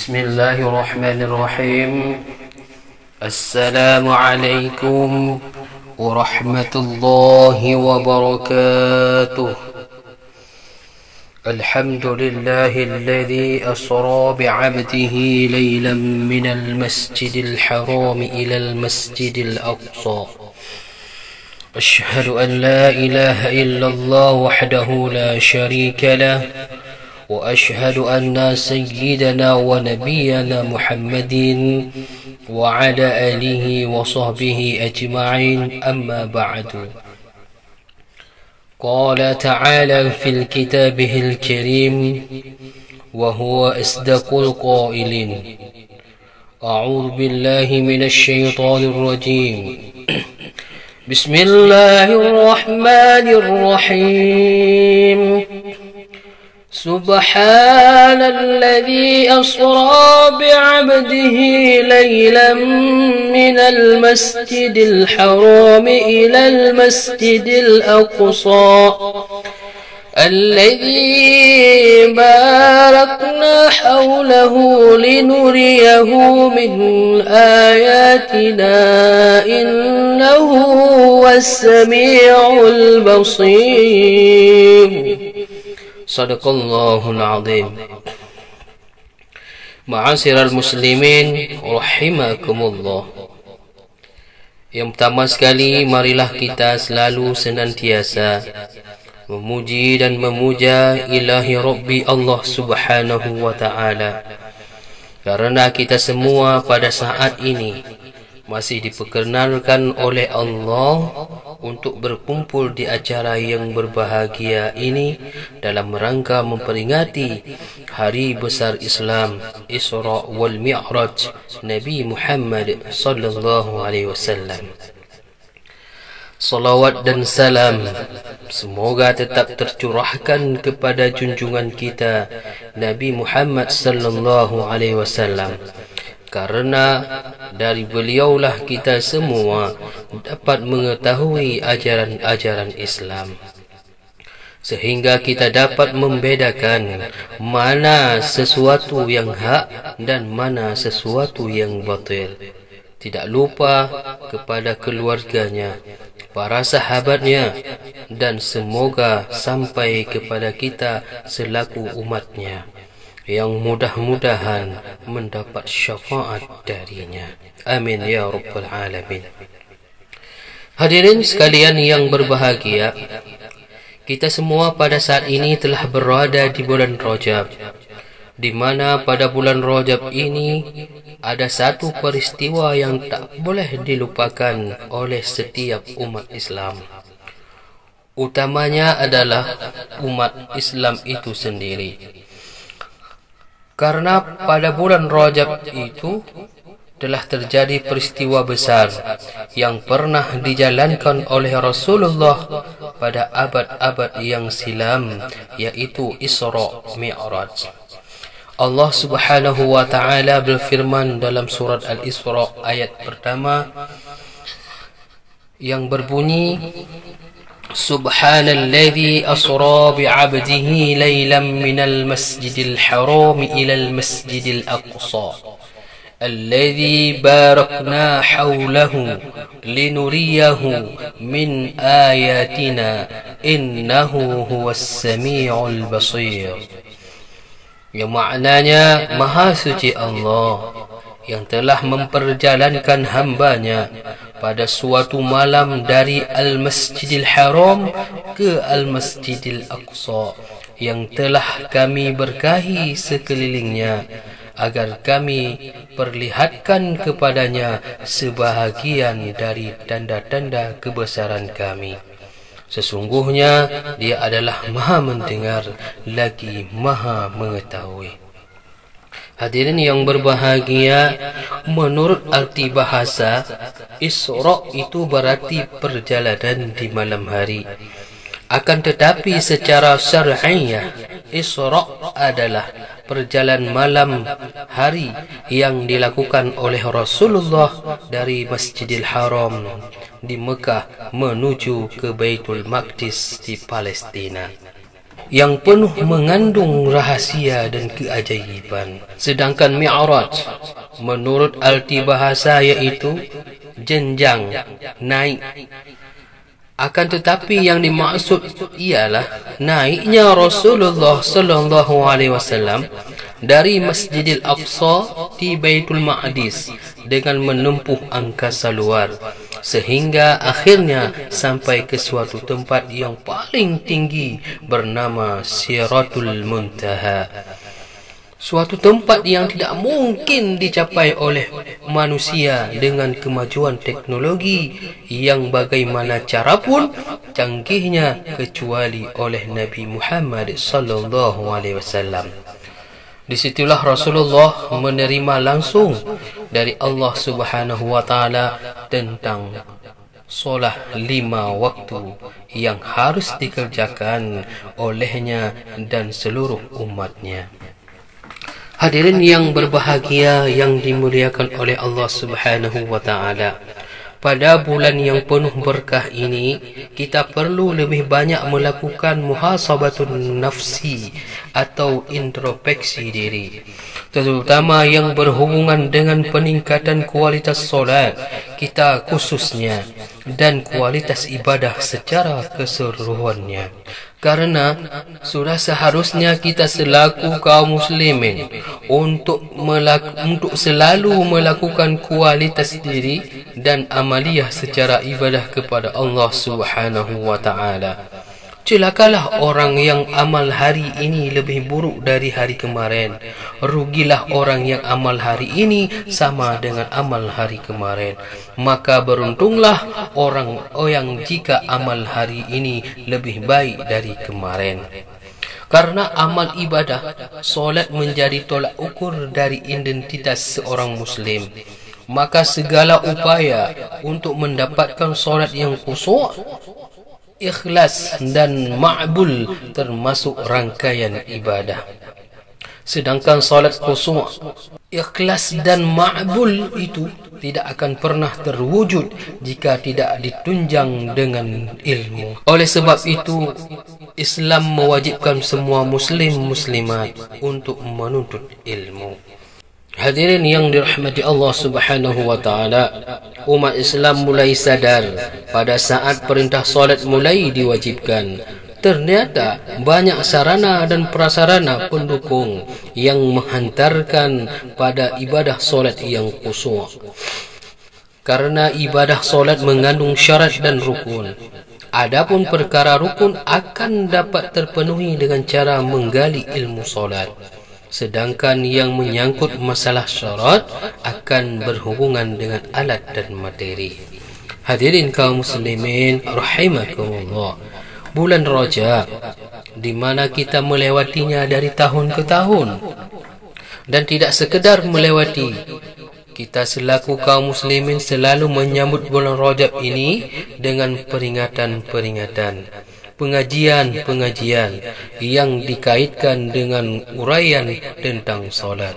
بسم الله الرحمن الرحيم. السلام عليكم ورحمة الله وبركاته. الحمد لله الذي أسرى بعبده ليلا من المسجد الحرام إلى المسجد الأقصى. أشهد أن لا إله إلا الله وحده لا شريك له، وأشهد أن سيدنا ونبينا محمد وعلى آله وصحبه أجمعين، أما بعد. قال تعالى في كتابه الكريم وهو أصدق القائلين: أعوذ بالله من الشيطان الرجيم. بسم الله الرحمن الرحيم. سبحان الذي أسرى بعبده ليلا من المسجد الحرام إلى المسجد الأقصى الذي باركنا حوله لنريه من آياتنا إنه هو السميع البصير. Sadaqallahul azim. Ma'asyiral muslimin rahimakumullah. Yang pertama sekali, marilah kita selalu senantiasa memuji dan memuja ilahi Rabbi Allah subhanahu wa ta'ala, karena kita semua pada saat ini masih diperkenalkan oleh Allah untuk berkumpul di acara yang berbahagia ini dalam rangka memperingati hari besar Islam, Isra wal Mi'raj Nabi Muhammad sallallahu alaihi wasallam. Salawat dan salam semoga tetap tercurahkan kepada junjungan kita Nabi Muhammad sallallahu alaihi wasallam, karena dari beliaulah kita semua dapat mengetahui ajaran-ajaran Islam, sehingga kita dapat membedakan mana sesuatu yang hak dan mana sesuatu yang batil. Tidak lupa kepada keluarganya, para sahabatnya, dan semoga sampai kepada kita selaku umatnya yang mudah-mudahan mendapat syafaat darinya. Amin ya rabbal alamin. Hadirin sekalian yang berbahagia, kita semua pada saat ini telah berada di bulan Rajab, di mana pada bulan Rajab ini ada satu peristiwa yang tak boleh dilupakan oleh setiap umat Islam. Utamanya adalah umat Islam itu sendiri. Karena pada bulan Rajab itu telah terjadi peristiwa besar yang pernah dijalankan oleh Rasulullah pada abad-abad yang silam, yaitu Isra Mi'raj. Allah subhanahu wa ta'ala berfirman dalam surat Al-Isra ayat pertama yang berbunyi: Subhanalladzi asra bi'abdihi laylan minal masjidil haram ilal masjidil aqsa alladzi barakna hawlahu linuriyahu min ayatina innahu huwas sami'ul basir. Yang maknanya, Maha Suci Allah yang telah memperjalankan hambanya pada suatu malam dari Al-Masjidil Haram ke Al-Masjidil Aqsa yang telah kami berkahi sekelilingnya, agar kami perlihatkan kepadanya sebahagian dari tanda-tanda kebesaran kami. Sesungguhnya Dia adalah Maha mendengar lagi Maha mengetahui. Hadirin yang berbahagia, menurut arti bahasa, Isra itu berarti perjalanan di malam hari. Akan tetapi secara syar'iyah, Isra adalah perjalanan malam hari yang dilakukan oleh Rasulullah dari Masjidil Haram di Mekah menuju ke Baitul Maqdis di Palestina. yang penuh mengandung rahasia dan keajaiban. Sedangkan Mi'raj menurut arti bahasa iaitu jenjang, naik. Akan tetapi yang dimaksud ialah naiknya Rasulullah sallallahu alaihi wasallam dari Masjidil Aqsa di Baitul Maqdis dengan menempuh angkasa luar sehingga akhirnya sampai ke suatu tempat yang paling tinggi bernama Siratul Muntaha. Suatu tempat yang tidak mungkin dicapai oleh manusia dengan kemajuan teknologi yang bagaimana cara pun canggihnya kecuali oleh Nabi Muhammad sallallahu alaihi wasallam. Disitulah Rasulullah menerima langsung dari Allah Subhanahu wa taala tentang solat 5 waktu yang harus dikerjakan olehnya dan seluruh umatnya. Hadirin yang berbahagia yang dimuliakan oleh Allah Subhanahu wa taala. Pada bulan yang penuh berkah ini, kita perlu lebih banyak melakukan muhasabatun nafsi atau introspeksi diri, terutama yang berhubungan dengan peningkatan kualitas solat kita khususnya dan kualitas ibadah secara keseluruhannya. Karena sudah seharusnya kita selaku kaum muslimin untuk selalu melakukan kualitas diri dan amaliyah secara ibadah kepada Allah Subhanahu wa taala. Celakalah orang yang amal hari ini lebih buruk dari hari kemarin. Rugilah orang yang amal hari ini sama dengan amal hari kemarin. Maka beruntunglah orang yang jika amal hari ini lebih baik dari kemarin. Karena amal ibadah, solat menjadi tolak ukur dari identitas seorang muslim. Maka segala upaya untuk mendapatkan solat yang khusyuk, ikhlas dan ma'bul termasuk rangkaian ibadah. Sedangkan salat khusyuk, ikhlas dan ma'bul itu tidak akan pernah terwujud jika tidak ditunjang dengan ilmu. Oleh sebab itu, Islam mewajibkan semua muslim muslimat untuk menuntut ilmu. Hadirin yang dirahmati Allah Subhanahu wa taala, umat Islam mulai sadar pada saat perintah solat mulai diwajibkan. Ternyata banyak sarana dan prasarana pendukung yang menghantarkan pada ibadah solat yang khusyuk. Karena ibadah solat mengandung syarat dan rukun. Adapun perkara rukun akan dapat terpenuhi dengan cara menggali ilmu solat. Sedangkan yang menyangkut masalah syarat akan berhubungan dengan alat dan materi. Hadirin kaum muslimin rahimakumullah. Bulan Rajab di mana kita melewatinya dari tahun ke tahun. Dan tidak sekedar melewati, kita selaku kaum muslimin selalu menyambut bulan Rajab ini dengan peringatan-peringatan, pengajian-pengajian yang dikaitkan dengan uraian tentang solat.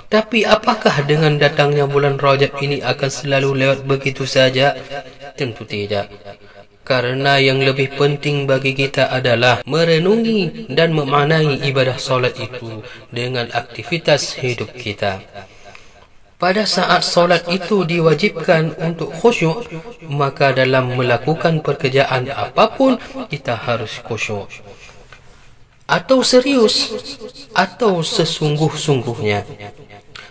Tapi apakah dengan datangnya bulan Rajab ini akan selalu lewat begitu saja? Tentu tidak. Karena yang lebih penting bagi kita adalah merenungi dan memaknai ibadah solat itu dengan aktivitas hidup kita. Pada saat solat itu diwajibkan untuk khusyuk, maka dalam melakukan pekerjaan apapun kita harus khusyuk, atau serius, atau sesungguh-sungguhnya.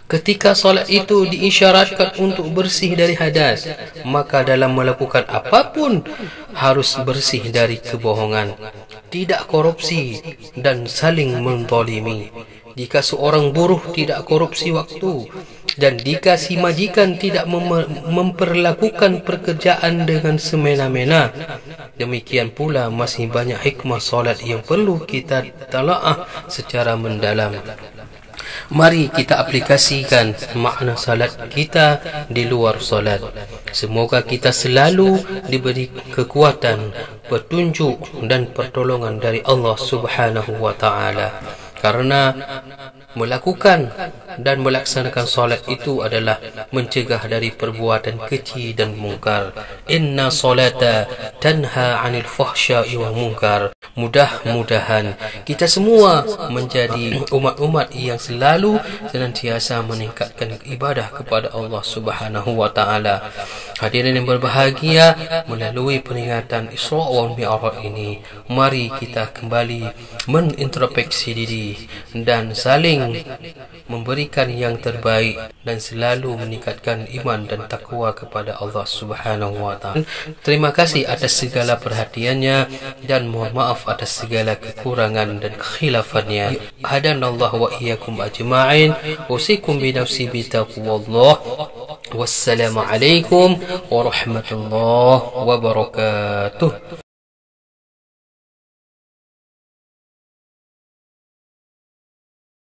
Ketika solat itu diisyaratkan untuk bersih dari hadas, maka dalam melakukan apapun harus bersih dari kebohongan, tidak korupsi dan saling menzalimi. Jika seorang buruh tidak korupsi waktu, dan jika si majikan tidak memperlakukan pekerjaan dengan semena-mena, demikian pula masih banyak hikmah solat yang perlu kita talaah secara mendalam. Mari kita aplikasikan makna salat kita di luar solat. Semoga kita selalu diberi kekuatan, petunjuk dan pertolongan dari Allah Subhanahu wa taala. Karena melakukan dan melaksanakan solat itu adalah mencegah dari perbuatan keji dan mungkar. Inna solata tanha 'anil fahsya'i wal munkar. Mudah-mudahan kita semua menjadi umat-umat yang selalu senantiasa meningkatkan ibadah kepada Allah Subhanahu wa taala. Hadirin yang berbahagia, melalui peringatan Isra wal Mi'raj ini, mari kita kembali menintrospeksi diri dan saling memberikan yang terbaik dan selalu meningkatkan iman dan takwa kepada Allah Subhanahu wa taala. Terima kasih atas segala perhatiannya dan mohon maaf atas segala kekurangan dan kekhilafannya. Hadanallahu wa iyyakum ajma'in. Usikum bi nafsi bi taqwallah. Wassalamu alaikum warahmatullahi wabarakatuh.